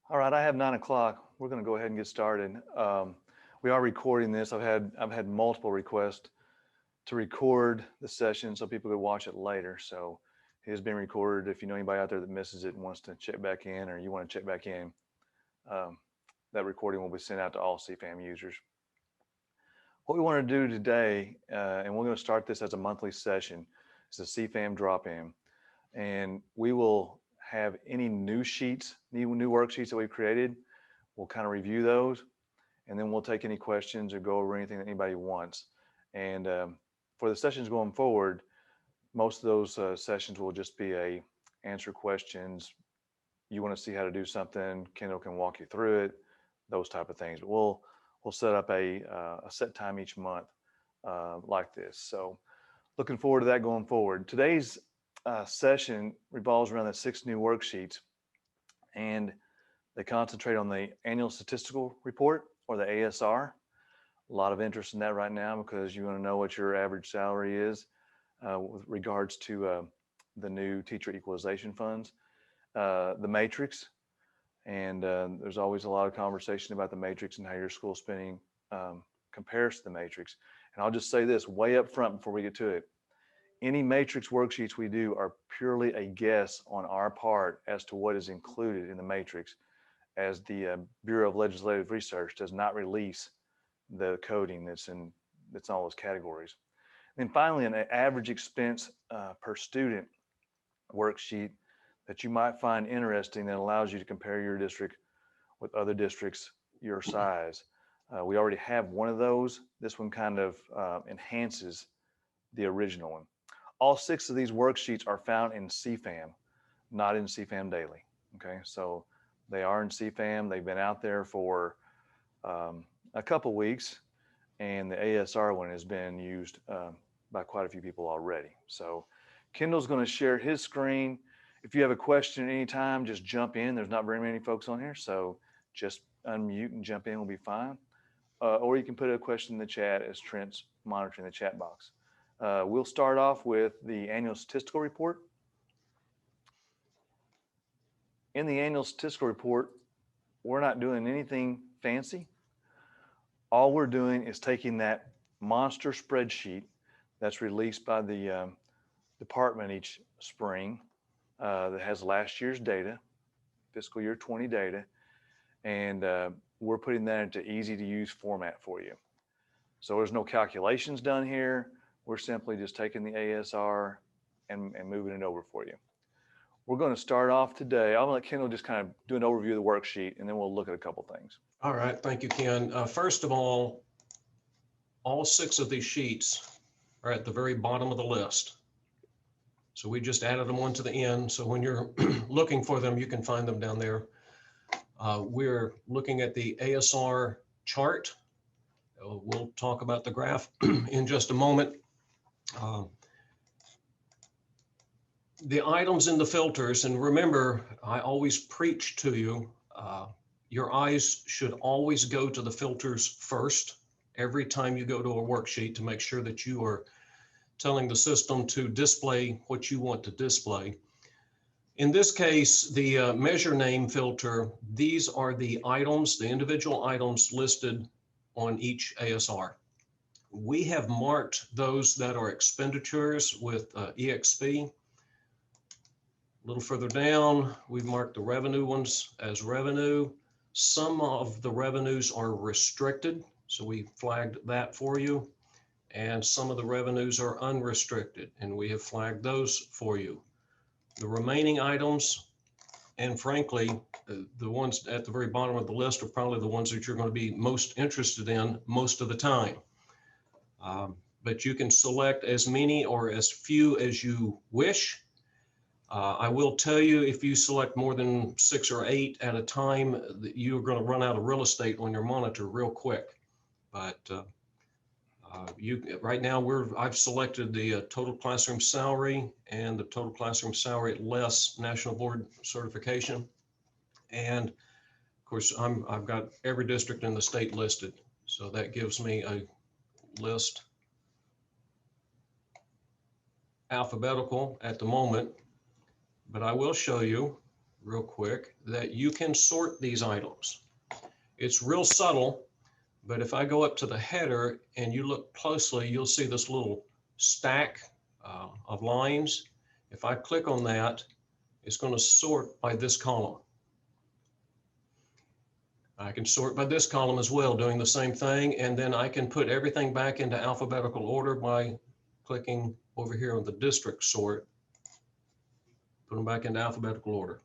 All right, I have 9 o'clock. We're going to go ahead and get started. We are recording this. I've had multiple requests to record the session so people could watch it later. So it is being recorded. If you know anybody out there that misses it and wants to check back in, or you want to check back in, um, that recording will be sent out to all CFAM users. What we want to do today, and we're going to start this as a monthly session, is a CFAM drop-in, and we will have any new sheets, new worksheets that we've created. We'll kind of review those, and then we'll take any questions or go over anything that anybody wants. And for the sessions going forward, most of those sessions will just be a answer questions. You want to see how to do something, Kendal can walk you through it, those type of things. But we'll set up a set time each month like this. So looking forward to that going forward. Today's session revolves around the 6 new worksheets, and they concentrate on the annual statistical report, or the ASR. A lot of interest in that right now because you want to know what your average salary is with regards to the new teacher equalization funds, the matrix, and there's always a lot of conversation about the matrix and how your school spending compares to the matrix. And I'll just say this way up front before we get to it. Any matrix worksheets we do are purely a guess on our part as to what is included in the matrix, as the Bureau of Legislative Research does not release the coding that's in all those categories. And then finally, an average expense per student worksheet that you might find interesting that allows you to compare your district with other districts your size. We already have one of those. This one kind of enhances the original one. All 6 of these worksheets are found in CFAM, not in CFAM Daily. Okay, so they are in CFAM. They've been out there for a couple weeks, and the ASR one has been used by quite a few people already. So Kendal's going to share his screen. If you have a question at any time, just jump in. There's not very many folks on here, so just unmute and jump in will be fine. Or you can put a question in the chat as Trent's monitoring the chat box. We'll start off with the annual statistical report. In the annual statistical report, we're not doing anything fancy. All we're doing is taking that monster spreadsheet that's released by the department each spring that has last year's data, fiscal year 20 data, and we're putting that into easy to use format for you. So there's no calculations done here. We're simply just taking the ASR and moving it over for you. We're going to start off today. I'm going to let Kendal just kind of do an overview of the worksheet, and then we'll look at a couple things. All right, thank you, Ken. First of all 6 of these sheets are at the very bottom of the list. So we just added them one to the end. So when you're looking for them, you can find them down there. We're looking at the ASR chart. We'll talk about the graph in just a moment. The items in the filters, and remember, I always preach to you, your eyes should always go to the filters first every time you go to a worksheet to make sure that you are telling the system to display what you want to display. In this case, the measure name filter, these are the items, the individual items listed on each ASR. We have marked those that are expenditures with EXP. A little further down, we've marked the revenue ones as revenue. Some of the revenues are restricted, so we flagged that for you. And some of the revenues are unrestricted, and we have flagged those for you. The remaining items, and frankly, the ones at the very bottom of the list are probably the ones that you're going to be most interested in most of the time. But you can select as many or as few as you wish. I will tell you, if you select more than 6 or 8 at a time, you're going to run out of real estate on your monitor real quick. But right now I've selected the total classroom salary and the total classroom salary less national board certification. And of course, I've got every district in the state listed. So that gives me a list alphabetical at the moment, but I will show you real quick that you can sort these items. It's real subtle, but if I go up to the header and you look closely, you'll see this little stack of lines. If I click on that, it's going to sort by this column. I can sort by this column as well, doing the same thing, and then I can put everything back into alphabetical order by clicking over here on the district sort, put them back into alphabetical order.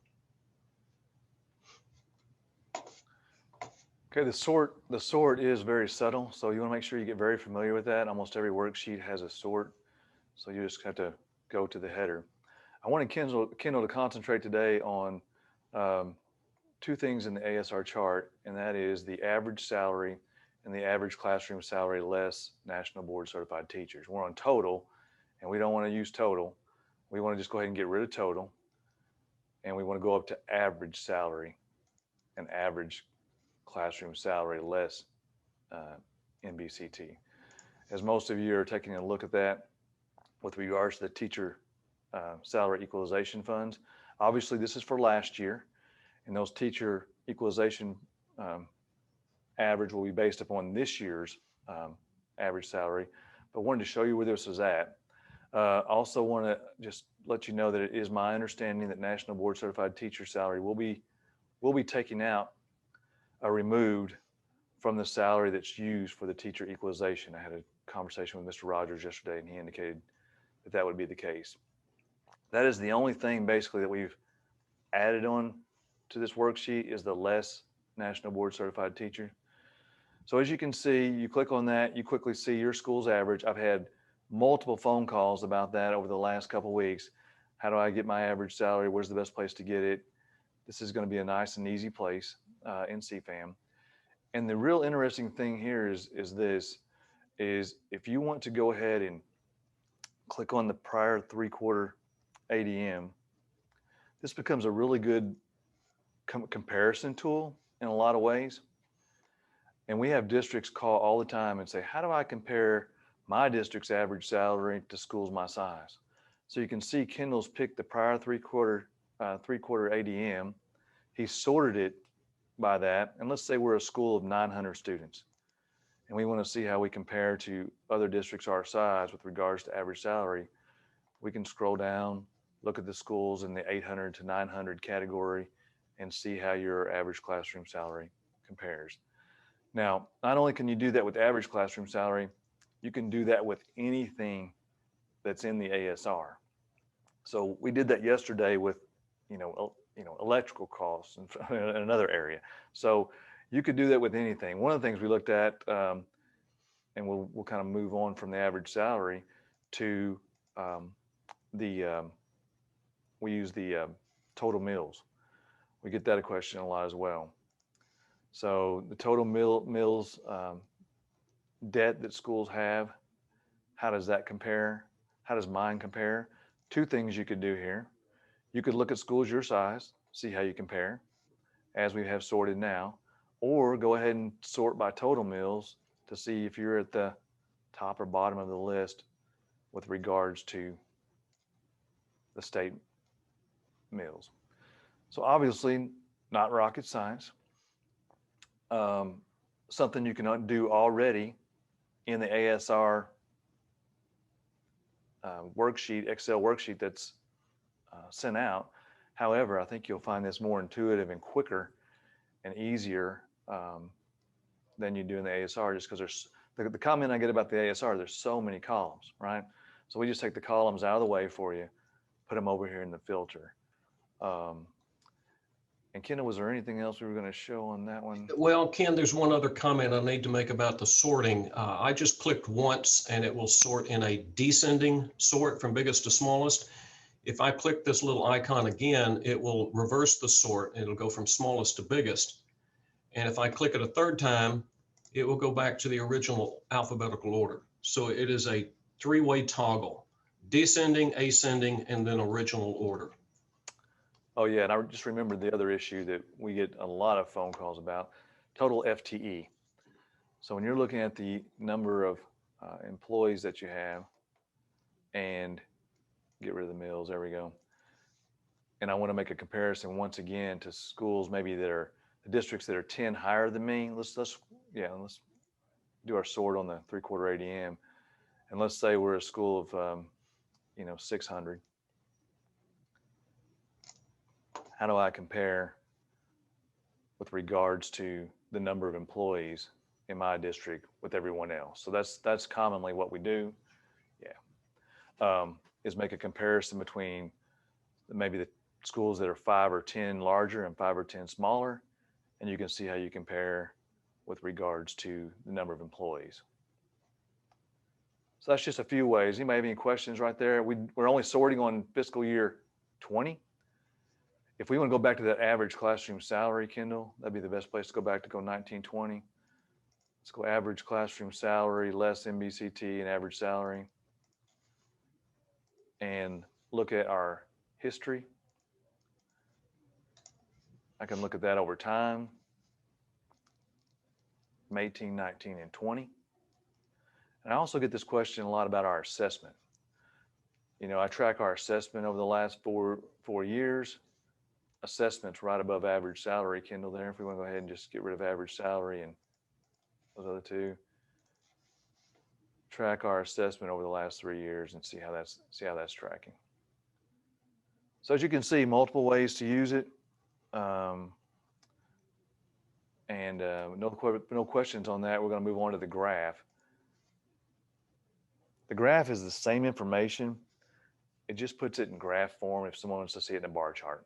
Okay, the sort is very subtle, so you want to make sure you get very familiar with that. Almost every worksheet has a sort, so you just have to go to the header. I wanted Kendal to concentrate today on two things in the ASR chart, and that is the average salary and the average classroom salary less National Board Certified Teachers. We're on total, and we don't want to use total. We want to just go ahead and get rid of total, and we want to go up to average salary and average classroom salary less NBCT. As most of you are taking a look at that with regards to the teacher salary equalization funds. Obviously, this is for last year, and those teacher equalization average will be based upon this year's average salary, but wanted to show you where this is at. Also want to just let you know that it is my understanding that National Board Certified Teacher salary will be taking out removed from the salary that's used for the teacher equalization. I had a conversation with Mr. Rogers yesterday, and he indicated that that would be the case. That is the only thing basically that we've added on to this worksheet is the less National Board Certified Teacher. So as you can see, you click on that, you quickly see your school's average. I've had multiple phone calls about that over the last couple of weeks. How do I get my average salary? Where's the best place to get it? This is going to be a nice and easy place in CFAM. And the real interesting thing here is if you want to go ahead and click on the prior 3/4 ADM, this becomes a really good comparison tool in a lot of ways. And we have districts call all the time and say, how do I compare my district's average salary to schools my size? So you can see Kendal's picked the prior 3/4 ADM. He sorted it by that. And let's say we're a school of 900 students, and we want to see how we compare to other districts our size with regards to average salary. We can scroll down, look at the schools in the 800 to 900 category, and see how your average classroom salary compares. Now, not only can you do that with average classroom salary, you can do that with anything that's in the ASR. So we did that yesterday with, electrical costs in another area. So you could do that with anything. One of the things we looked at, and we'll kind of move on from the average salary to we use the total meals. We get that a question a lot as well. So the total meals debt that schools have, how does that compare? How does mine compare? Two things you could do here. You could look at schools your size, see how you compare, as we have sorted now, or go ahead and sort by total meals to see if you're at the top or bottom of the list with regards to the state meals. So obviously not rocket science. Something you can do already in the ASR worksheet, Excel worksheet that's sent out. However, I think you'll find this more intuitive and quicker and easier than you do in the ASR, just because there's the comment I get about the ASR, there's so many columns, right? So we just take the columns out of the way for you, put them over here in the filter. And Kendal, was there anything else we were going to show on that one? Well, Ken, there's one other comment I need to make about the sorting. I just clicked once and it will sort in a descending sort from biggest to smallest. If I click this little icon again, it will reverse the sort. It'll go from smallest to biggest. And if I click it a third time, it will go back to the original alphabetical order. So it is a three-way toggle: descending, ascending, and then original order. Oh yeah, and I just remembered the other issue that we get a lot of phone calls about, total FTE. So when you're looking at the number of employees that you have, and get rid of the meals, there we go. and I want to make a comparison once again to schools maybe that are the districts that are 10 higher than me. Let's do our sort on the 3/4 ADM, and let's say we're a school of 600. How do I compare with regards to the number of employees in my district with everyone else? So that's commonly what we do. Is make a comparison between maybe the schools that are 5 or 10 larger and 5 or 10 smaller, and you can see how you compare with regards to the number of employees. So that's just a few ways. Anybody have any questions right there? We're only sorting on fiscal year 20. If we want to go back to that average classroom salary, Kendall, that'd be the best place to go back to go 1920. Let's go average classroom salary less MBCT and average salary. And look at our history. I can look at that over time, from 18, 19, and 20. And I also get this question a lot about our assessment. I track our assessment over the last four years. Assessment's right above average salary, Kendall, there. If we want to go ahead and just get rid of average salary and those other two. Track our assessment over the last 3 years and see how that's tracking. So as you can see, multiple ways to use it. No questions on that. We're going to move on to the graph. The graph is the same information. It just puts it in graph form if someone wants to see it in a bar chart.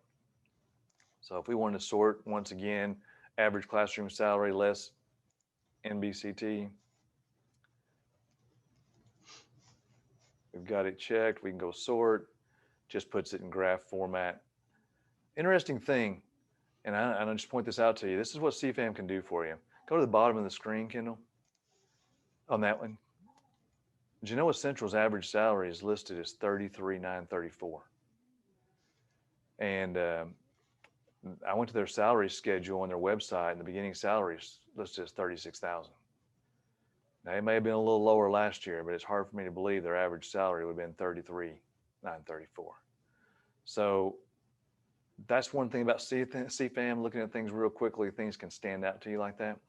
So if we want to sort, once again, average classroom salary less NBCT, we've got it checked. We can go sort, just puts it in graph format. Interesting thing, and I'll just point this out to you. This is what CFAM can do for you. Go to the bottom of the screen, Kendall, on that one. Genoa Central's average salary is listed as $33,934. And I went to their salary schedule on their website, and the beginning salary is listed as $36,000. Now, it may have been a little lower last year, but it's hard for me to believe their average salary would have been $33,934. So that's one thing about CFAM, looking at things real quickly, things can stand out to you like that.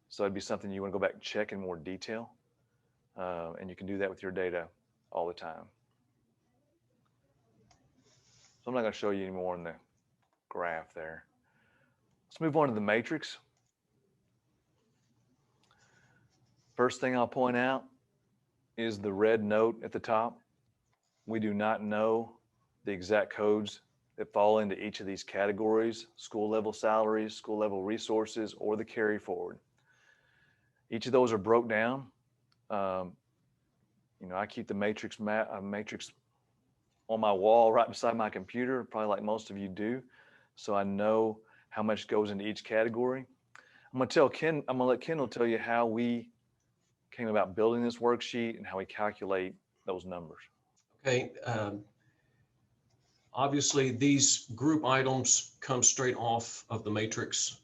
So it'd be something you want to go back and check in more detail. And you can do that with your data all the time. So I'm not going to show you any more in the graph there. Let's move on to the matrix. First thing I'll point out is the red note at the top. We do not know the exact codes that fall into each of these categories: school level salaries, school level resources, or the carry forward. Each of those are broke down. I keep the matrix on my wall right beside my computer, probably like most of you do. So I know how much goes into each category. I'm gonna let Kendall tell you how we came about building this worksheet and how we calculate those numbers. Okay. Obviously, these group items come straight off of the matrix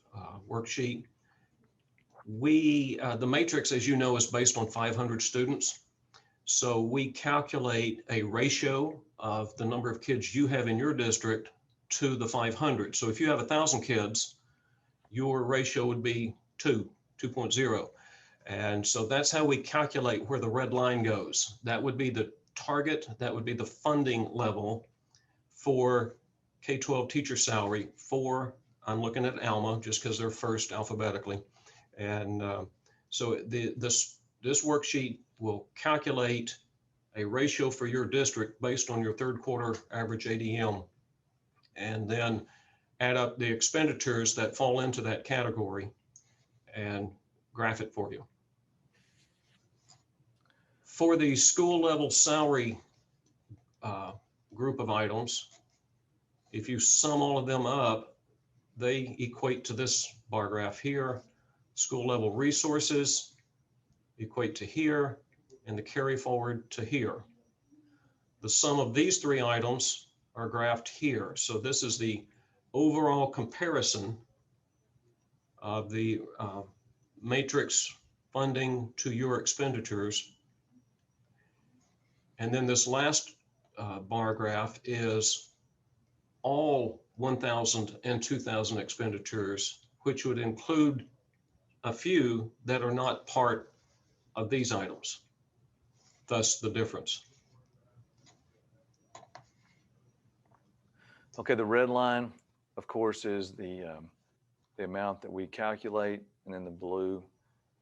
worksheet. The matrix, as you know, is based on 500 students. So we calculate a ratio of the number of kids you have in your district to the 500. So if you have 1,000 kids, your ratio would be 2.0. And so that's how we calculate where the red line goes. That would be the target, that would be the funding level for K-12 teacher salary for, I'm looking at Alma just because they're first alphabetically. And so this worksheet will calculate a ratio for your district based on your third quarter average ADM, and then add up the expenditures that fall into that category and graph it for you. For the school level salary group of items, if you sum all of them up, they equate to this bar graph here. School level resources equate to here, and the carry forward to here. The sum of these three items are graphed here. So this is the overall comparison of the matrix funding to your expenditures. And then this last bar graph is all 1,000 and 2,000 expenditures, which would include a few that are not part of these items. Thus the difference. Okay, the red line, of course, is the amount that we calculate, and then the blue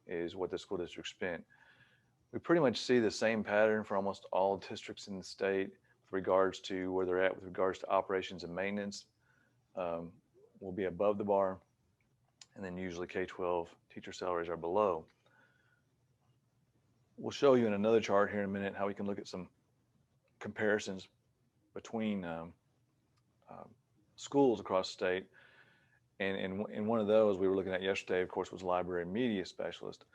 is what the school district spent. We pretty much see the same pattern for almost all districts in the state with regards to where they're at with regards to operations and maintenance. Will be above the bar, and then usually K-12 teacher salaries are below. We'll show you in another chart here in a minute how we can look at some comparisons between schools across the state. And in one of those we were looking at yesterday, of course, was library media specialist.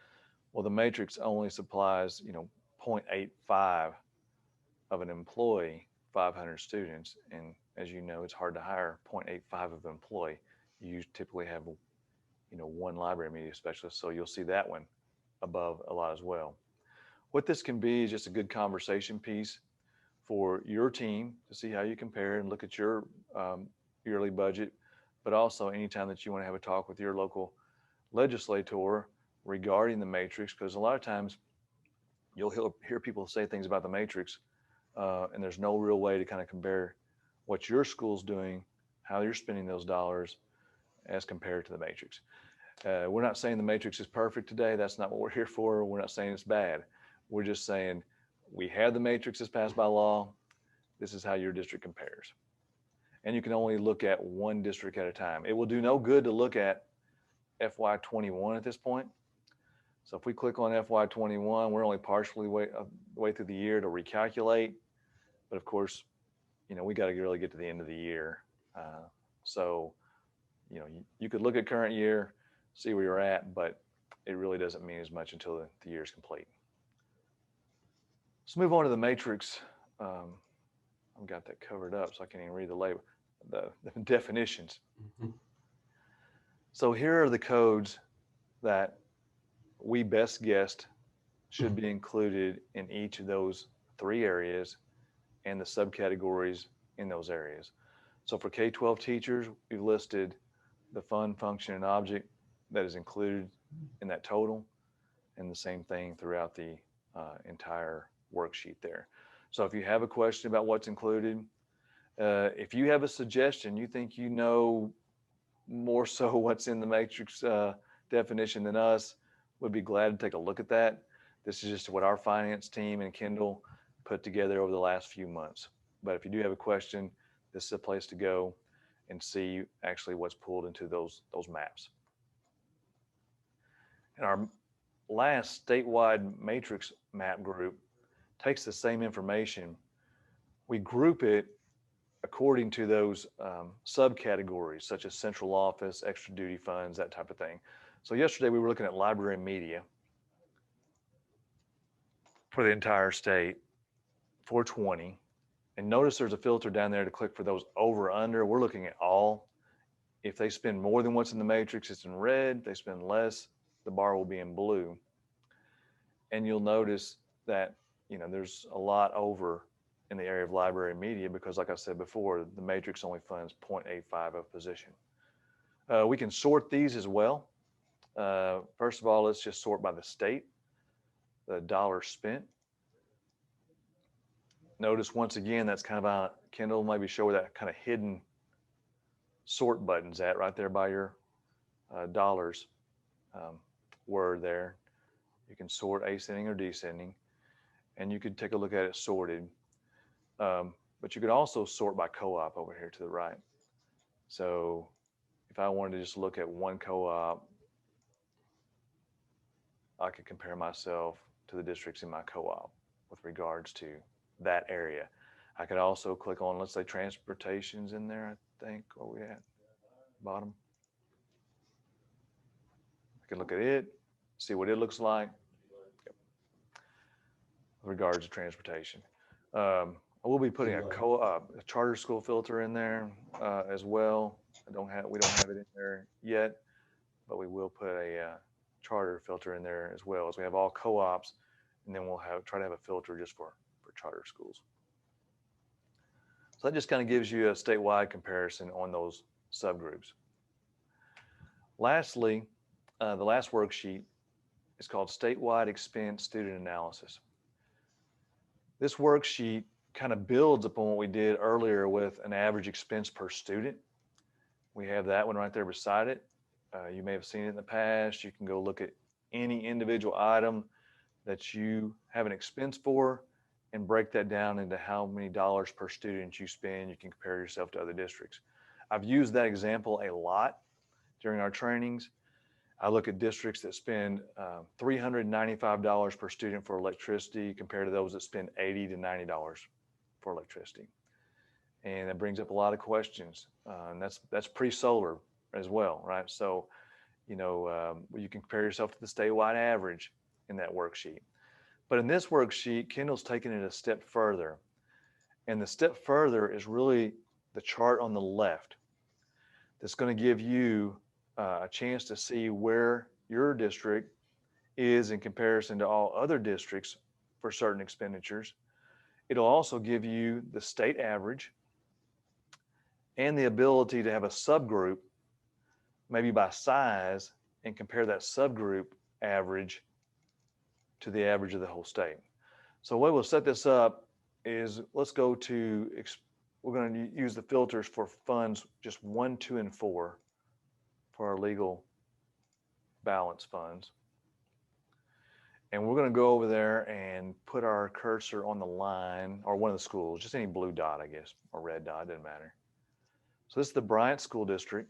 Well, the matrix only supplies, 0.85 of an employee, 500 students. And as you know, it's hard to hire 0.85 of an employee. You typically have, one library media specialist. So you'll see that one above a lot as well. What this can be is just a good conversation piece for your team to see how you compare and look at your yearly budget, but also anytime that you want to have a talk with your local legislator regarding the matrix, because a lot of times you'll hear people say things about the matrix and there's no real way to kind of compare what your school's doing, how you're spending those dollars as compared to the matrix. We're not saying the matrix is perfect today. That's not what we're here for. We're not saying it's bad. We're just saying we have the matrix as passed by law. This is how your district compares. And you can only look at one district at a time. It will do no good to look at FY21 at this point. So if we click on FY21, we're only partially way through the year to recalculate. But of course, we got to really get to the end of the year. So you could look at current year, see where you're at, but it really doesn't mean as much until the year is complete. Let's move on to the matrix. I've got that covered up so I can't even read the label, the definitions. Mm-hmm. So here are the codes that we best guessed should be included in each of those 3 areas and the subcategories in those areas. So for K-12 teachers, we've listed the fund, function, and object that is included in that total, and the same thing throughout the entire worksheet there. So if you have a question about what's included, if you have a suggestion, you think more so what's in the matrix definition than us, we'd be glad to take a look at that. This is just what our finance team and Kendal put together over the last few months. But if you do have a question, this is a place to go and see actually what's pulled into those maps. And our last statewide matrix map group takes the same information. We group it according to those subcategories, such as central office, extra duty funds, that type of thing. So yesterday we were looking at library media for the entire state, 420. And notice there's a filter down there to click for those over under. We're looking at all. If they spend more than what's in the matrix, it's in red. If they spend less, the bar will be in blue. And you'll notice that, there's a lot over in the area of library media because, like I said before, the matrix only funds 0.85 of position. We can sort these as well. First of all, let's just sort by the state, the dollars spent. Notice once again, that's kind of Kendal, maybe show where that kind of hidden sort button's at right there by your dollars word there. You can sort ascending or descending, and you could take a look at it sorted. But you could also sort by co-op over here to the right. So if I wanted to just look at one co-op, I could compare myself to the districts in my co-op with regards to that area. I could also click on, let's say, transportation's in there, I think, where we at, bottom. I can look at it, see what it looks like. Yep. With regards to transportation. I will be putting a charter school filter in there as well. We don't have it in there yet, but we will put a charter filter in there as well, as we have all co-ops, and then we'll try to have a filter just for charter schools. So that just kind of gives you a statewide comparison on those subgroups. Lastly, the last worksheet is called Statewide Expense Student Analysis. This worksheet kind of builds upon what we did earlier with an average expense per student. We have that one right there beside it. You may have seen it in the past. You can go look at any individual item that you have an expense for and break that down into how many dollars per student you spend. You can compare yourself to other districts. I've used that example a lot during our trainings. I look at districts that spend $395 per student for electricity compared to those that spend $80 to $90 for electricity. And that brings up a lot of questions. And that's pre-solar as well, right? So, you can compare yourself to the statewide average in that worksheet. But in this worksheet, Kendall's taken it a step further. And the step further is really the chart on the left that's going to give you a chance to see where your district is in comparison to all other districts for certain expenditures. It'll also give you the state average and the ability to have a subgroup, maybe by size, and compare that subgroup average to the average of the whole state. So the way we'll set this up is let's go to, we're going to use the filters for funds just 1, 2, and 4 for our legal balance funds. And we're going to go over there and put our cursor on the line or one of the schools, just any blue dot, I guess, or red dot, doesn't matter. So this is the Bryant School District.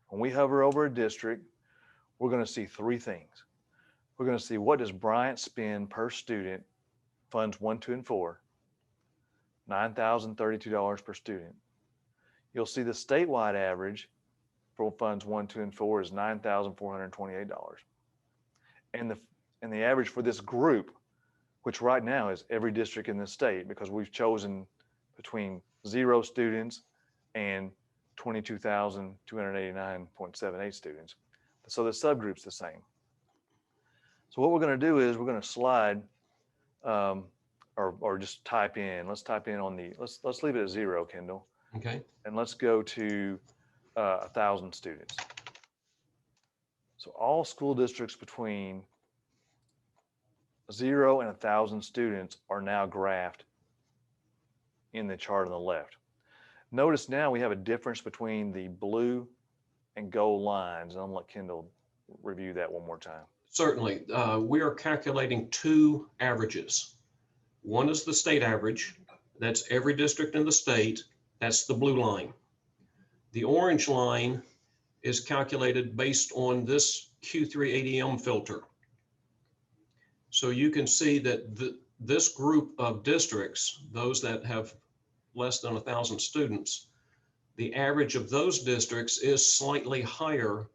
When we hover over a district, we're going to see 3 things. We're going to see what does Bryant spend per student, funds 1, 2, and 4, $9,032 per student. You'll see the statewide average for funds 1, 2, and 4 is $9,428. And the average for this group, which right now is every district in the state, because we've chosen between 0 students and 22,289.78 students. So the subgroup's the same. So what we're going to do is we're going to slide or just type in. Let's type in on the, let's leave it at 0, Kendall. Okay. And let's go to 1,000 students. So all school districts between 0 and 1,000 students are now graphed in the chart on the left. Notice now we have a difference between the blue and gold lines. And I'm going to let Kendall review that one more time. Certainly. We are calculating 2 averages. One is the state average. That's every district in the state. That's the blue line. The orange line is calculated based on this Q3ADM filter. So you can see that this group of districts, those that have less than 1,000 students, the average of those districts is slightly higher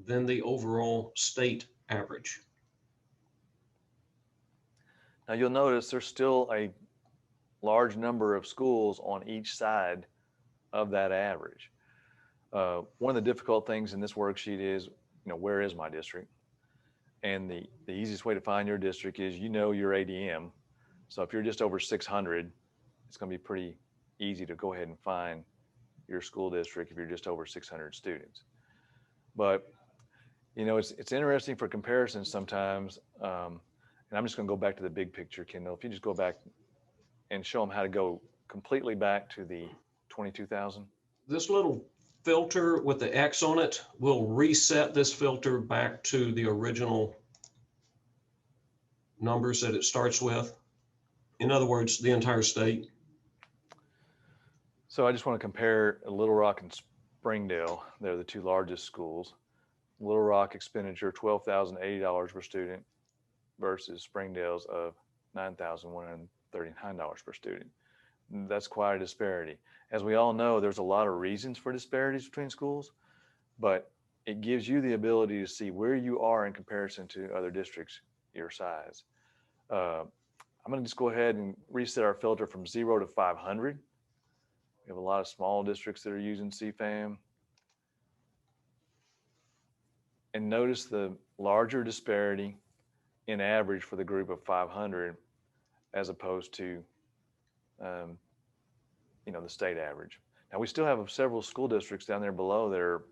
than the overall state average. Now you'll notice there's still a large number of schools on each side of that average. One of the difficult things in this worksheet is, where is my district? And the easiest way to find your district is your ADM. So if you're just over 600, it's going to be pretty easy to go ahead and find your school district if you're just over 600 students. But it's interesting for comparisons sometimes. And I'm just going to go back to the big picture, Kendall. If you just go back and show them how to go completely back to the 22,000. This little filter with the X on it will reset this filter back to the original numbers that it starts with. In other words, the entire state. So I just want to compare Little Rock and Springdale. They're the 2 largest schools. Little Rock expenditure $12,080 per student versus Springdale's of $9,139 per student. That's quite a disparity. As we all know, there's a lot of reasons for disparities between schools, but it gives you the ability to see where you are in comparison to other districts your size. I'm going to just go ahead and reset our filter from 0 to 500. We have a lot of small districts that are using CFAM. And notice the larger disparity in average for the group of 500 as opposed to the state average. Now we still have several school districts down there below that are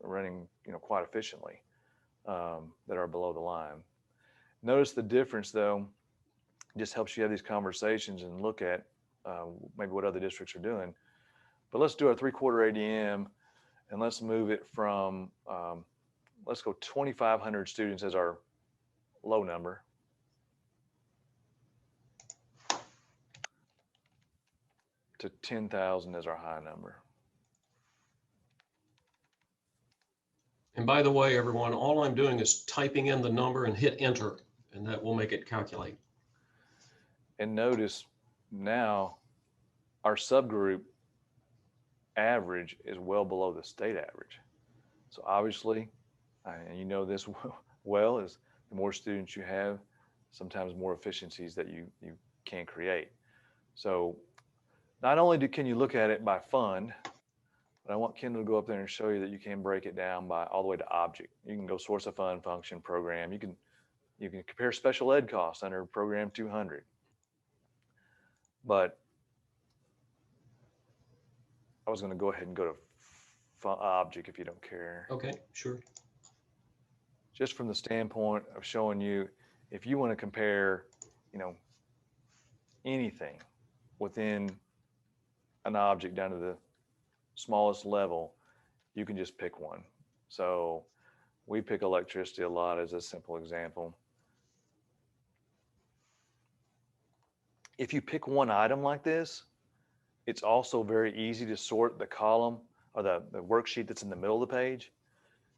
running, quite efficiently, that are below the line. Notice the difference though, just helps you have these conversations and look at maybe what other districts are doing. But let's do our 3/4 ADM and let's move it from, let's go 2,500 students as our low number. To 10,000 as our high number. And by the way, everyone, all I'm doing is typing in the number and hit enter, and that will make it calculate. And notice now our subgroup average is well below the state average. So obviously, and you know this well, is the more students you have, sometimes more efficiencies that you can create. So not only can you look at it by fund, but I want Kendal to go up there and show you that you can break it down by all the way to object. You can go source of fund, function, program. You can compare special ed costs under program 200. But I was going to go ahead and go to object if you don't care. Okay, sure. Just from the standpoint of showing you, if you want to compare, anything within an object down to the smallest level, you can just pick one. So we pick electricity a lot as a simple example. If you pick one item like this, it's also very easy to sort the column or the worksheet that's in the middle of the page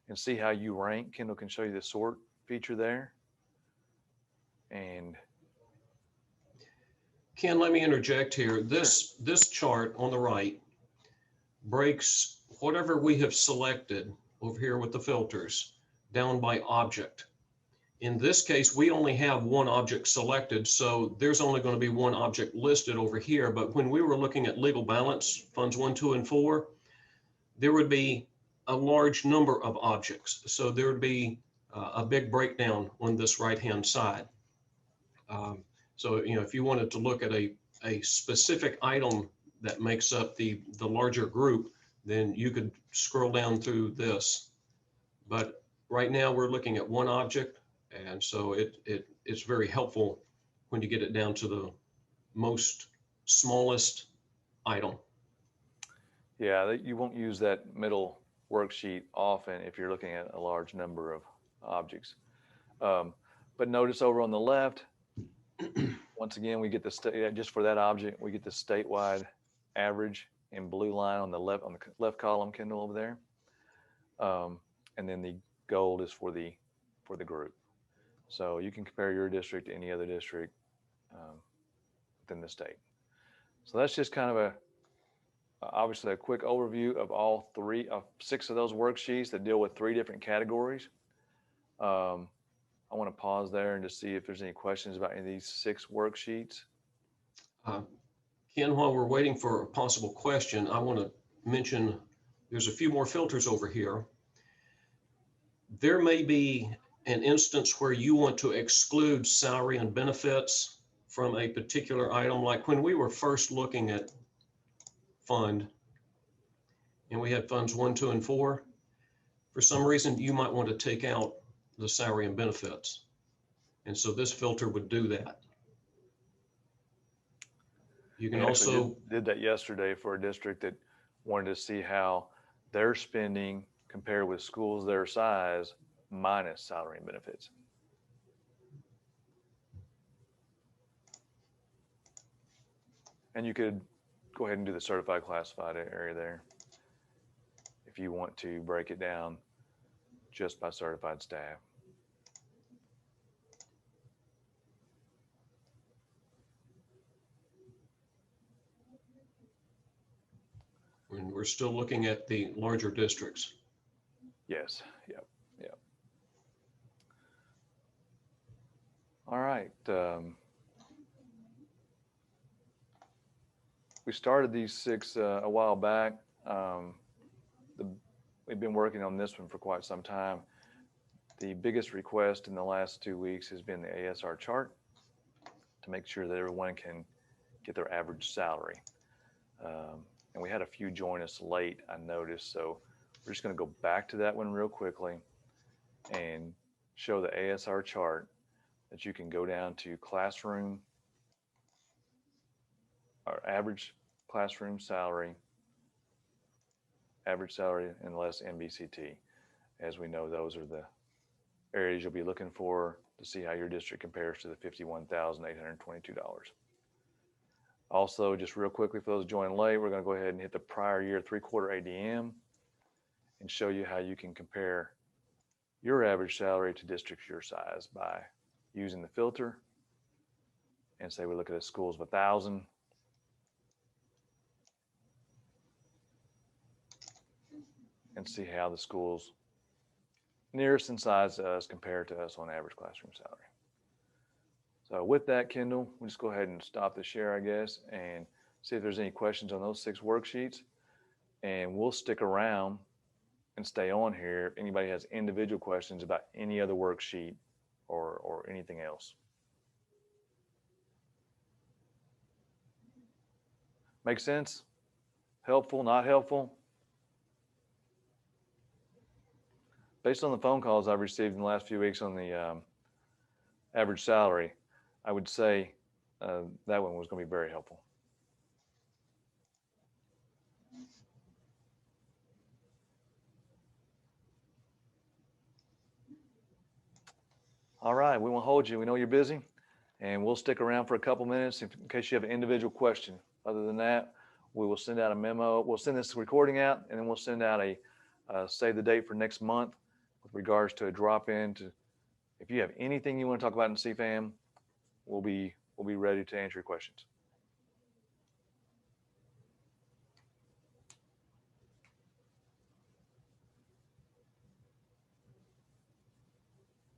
and see how you rank. Kendal can show you the sort feature there. And Ken, let me interject here. This chart on the right breaks whatever we have selected over here with the filters down by object. In this case, we only have one object selected, so there's only going to be one object listed over here. But when we were looking at legal balance, funds 1, 2, and 4, there would be a large number of objects. So there would be a big breakdown on this right-hand side. So, if you wanted to look at a specific item that makes up the larger group, then you could scroll down through this. But right now we're looking at one object. And so it's very helpful when you get it down to the most smallest item. Yeah, you won't use that middle worksheet often if you're looking at a large number of objects. But notice over on the left, once again, we get just for that object, we get the statewide average in blue line on the left column, Kendal, over there. And then the gold is for the group. So you can compare your district to any other district within the state. So that's just kind of obviously a quick overview of all 6 of those worksheets that deal with 3 different categories. I want to pause there and just see if there's any questions about any of these 6 worksheets. Ken, while we're waiting for a possible question, I want to mention there's a few more filters over here. There may be an instance where you want to exclude salary and benefits from a particular item. Like when we were first looking at fund and we had funds 1, 2, and 4, for some reason you might want to take out the salary and benefits. And so this filter would do that. You can also did that yesterday for a district that wanted to see how their spending compared with schools their size minus salary and benefits. And you could go ahead and do the certified classified area there if you want to break it down just by certified staff. And we're still looking at the larger districts. Yes. Yep. All right. We started these 6 a while back. We've been working on this one for quite some time. The biggest request in the last 2 weeks has been the ASR chart to make sure that everyone can get their average salary. And we had a few join us late, I noticed. So we're just going to go back to that one real quickly and show the ASR chart that you can go down to classroom or average classroom salary, average salary and less MBCT. As we know, those are the areas you'll be looking for to see how your district compares to the $51,822. Also, just real quickly for those joining late, we're going to go ahead and hit the prior year 3/4 ADM and show you how you can compare your average salary to districts your size by using the filter. And say we look at schools of 1,000. And see how the schools nearest in size to us compare to us on average classroom salary. So with that, Kendal, we'll just go ahead and stop the share, I guess, and see if there's any questions on those 6 worksheets. And we'll stick around and stay on here if anybody has individual questions about any other worksheet or anything else. Make sense? Helpful, not helpful? Based on the phone calls I've received in the last few weeks on the average salary, I would say that one was going to be very helpful. All right, we won't hold you. We know you're busy, and we'll stick around for a couple minutes in case you have an individual question. Other than that, we will send out a memo. We'll send this recording out, and then we'll send out a save the date for next month with regards to a drop-in. If you have anything you want to talk about in CFAM, we'll be ready to answer your questions.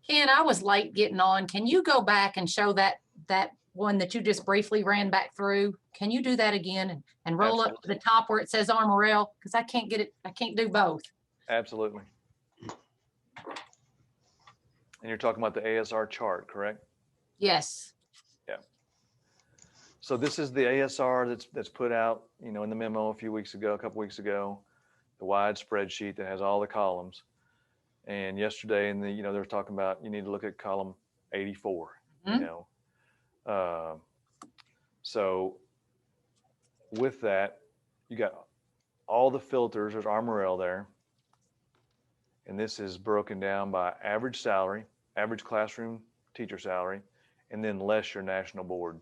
Ken, I was late getting on. Can you go back and show that one that you just briefly ran back through? Can you do that again and roll up to the top where it says Armorel? Because I can't get it. I can't do both. Absolutely. And you're talking about the ASR chart, correct? Yes. Yeah. So this is the ASR that's put out, in the memo a couple weeks ago, the wide spreadsheet that has all the columns. And yesterday, they were talking about you need to look at column 84. So with that, you got all the filters. There's Armorel there, and this is broken down by average salary, average classroom teacher salary, and then less your national board.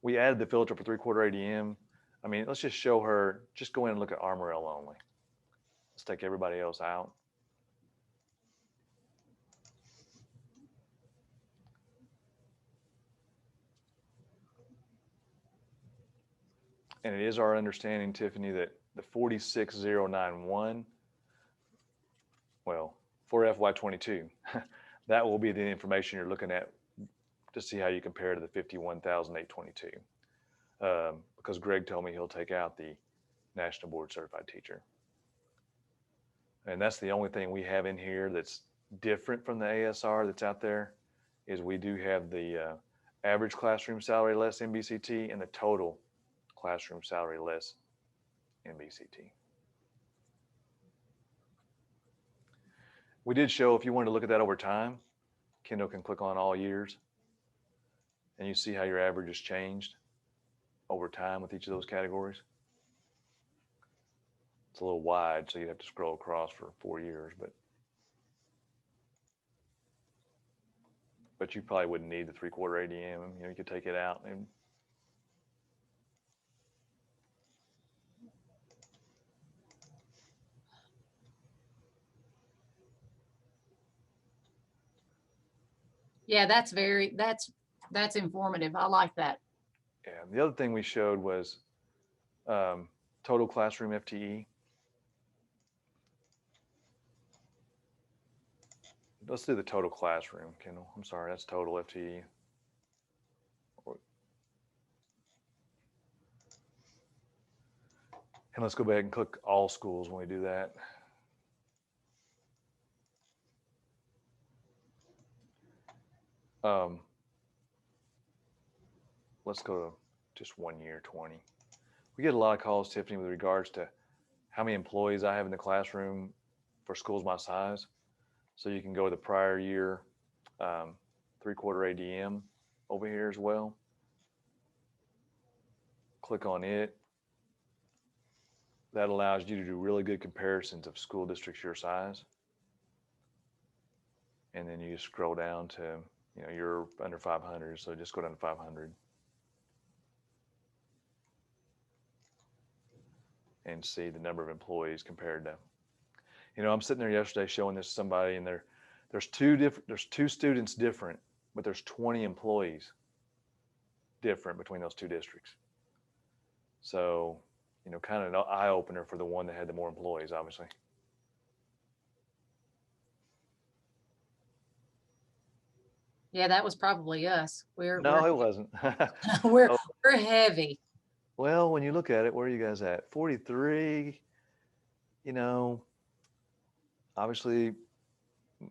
We added the filter for 3/4 ADM. I mean, let's just show her. Just go in and look at Armorel only. Let's take everybody else out. And it is our understanding, Tiffany, that the 46091, well, for FY22, that will be the information you're looking at to see how you compare to the 51,822. Because Greg told me he'll take out the National Board Certified Teacher. And that's the only thing we have in here that's different from the ASR that's out there, is we do have the average classroom salary less MBCT and the total classroom salary less MBCT. We did show, if you wanted to look at that over time, Kendal can click on all years and you see how your average has changed over time with each of those categories. It's a little wide, so you have to scroll across for 4 years, but you probably wouldn't need the 3/4 ADM. You could take it out and Yeah, that's informative. I like that. yeah. The other thing we showed was total classroom FTE. Let's do the total classroom, Kendal. I'm sorry, that's total FTE. And let's go back and click all schools when we do that. Let's go to just 1 year, 20. we get a lot of calls, Tiffany, with regards to how many employees I have in the classroom for schools my size. So you can go to the prior year 3/4 ADM over here as well. Click on it. That allows you to do really good comparisons of school districts your size. And then you just scroll down to, you're under 500, so just go down to 500. And see the number of employees compared to, I'm sitting there yesterday showing this to somebody, and there's two students different, but there's 20 employees different between those two districts. So, kind of an eye opener for the one that had the more employees, obviously. Yeah, that was probably us. No, it wasn't. We're Oh, we're heavy. well, when you look at it, where are you guys at? 43, obviously,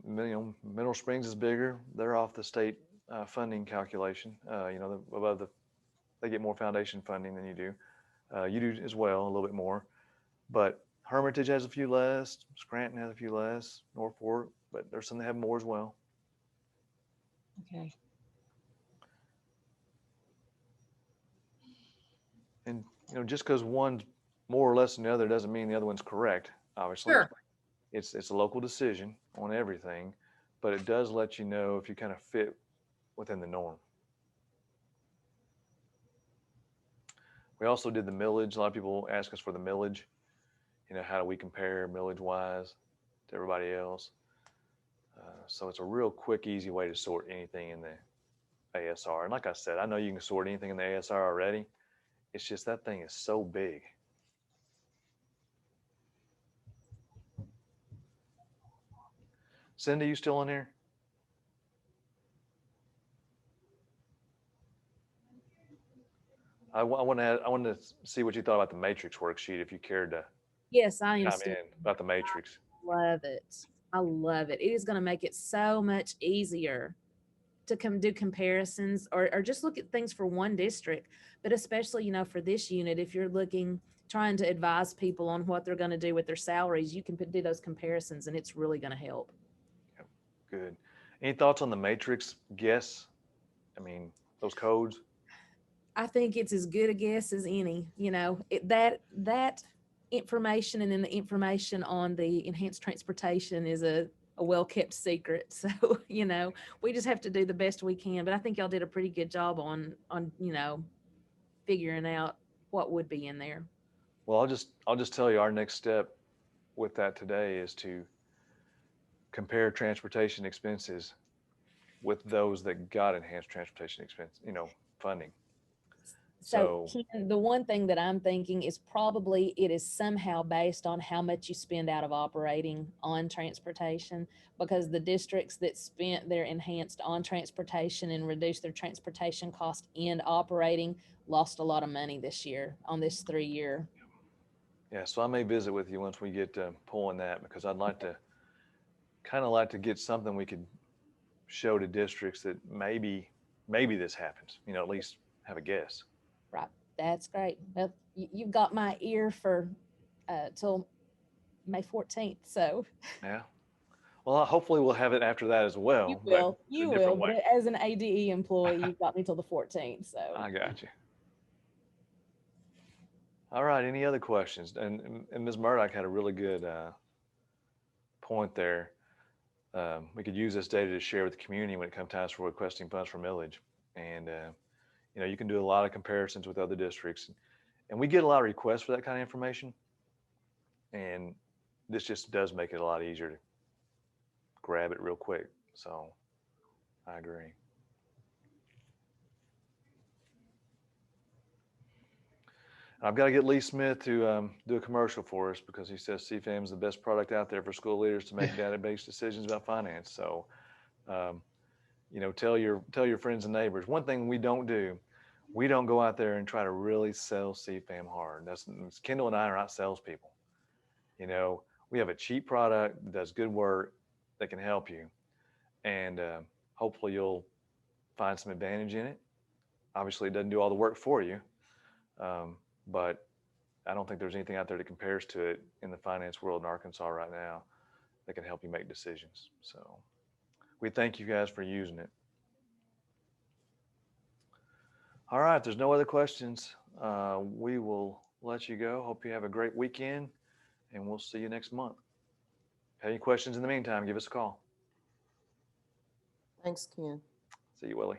Mineral Springs is bigger. They're off the state funding calculation. They get more foundation funding than you do. You do as well, a little bit more. But Hermitage has a few less. Scranton has a few less. Norfolk, but there's some that have more as well. Okay. And just because one's more or less than the other doesn't mean the other one's correct. Obviously, Sure. it's a local decision on everything, but it does let you know if you kind of fit within the norm. We also did the millage. A lot of people ask us for the millage. How do we compare millage wise to everybody else? So it's a real quick, easy way to sort anything in the ASR. And like I said, I know you can sort anything in the ASR already. It's just that thing is so big. Cindy, you still in here? I wanted to see what you thought about the matrix worksheet, if you cared to Yes, I am chime still in about the matrix. love it. I love it. It is going to make it so much easier to do comparisons or just look at things for one district, but especially, for this unit, if you're trying to advise people on what they're going to do with their salaries, you can do those comparisons and it's really going to help. Yep. Good. Any thoughts on the matrix guess? I mean, those codes? I think it's as good a guess as any, that information and then the information on the enhanced transportation is a well-kept secret. So, we just have to do the best we can, but I think y'all did a pretty good job on, figuring out what would be in there. Well, I'll just tell you our next step with that today is to compare transportation expenses with those that got enhanced transportation expense, funding. So Ken, the one thing that I'm thinking is probably it is somehow based on how much you spend out of operating on transportation, because the districts that spent their enhanced on transportation and reduced their transportation cost in operating lost a lot of money this year on this 3-year. Yeah, so I may visit with you once we get to pulling that, because I'd like to get something we could show to districts that maybe this happens, at least have a guess. Right. That's great. Well, you've got my ear for till May 14th. So Yeah. Well, hopefully we'll have it after that as well. you will. You will. But as an ADE employee, you've got me till the 14th. So I got you. All right. Any other questions? And Ms. Murdoch had a really good point there. We could use this data to share with the community when it comes time for requesting funds for millage. And you can do a lot of comparisons with other districts, and we get a lot of requests for that kind of information. And this just does make it a lot easier to grab it real quick. So I agree. I've got to get Lee Smith to do a commercial for us, because he says CFAM is the best product out there for school leaders to make database decisions about finance. So, tell your friends and neighbors. One thing we don't do, we don't go out there and try to really sell CFAM hard. Kendal and I are not salespeople. We have a cheap product that does good work that can help you, and hopefully you'll find some advantage in it. Obviously, it doesn't do all the work for you, but I don't think there's anything out there that compares to it in the finance world in Arkansas right now that can help you make decisions. So we thank you guys for using it. All right, if there's no other questions, we will let you go. Hope you have a great weekend, and we'll see you next month. Have any questions in the meantime, give us a call. Thanks, Ken. See you, Willie.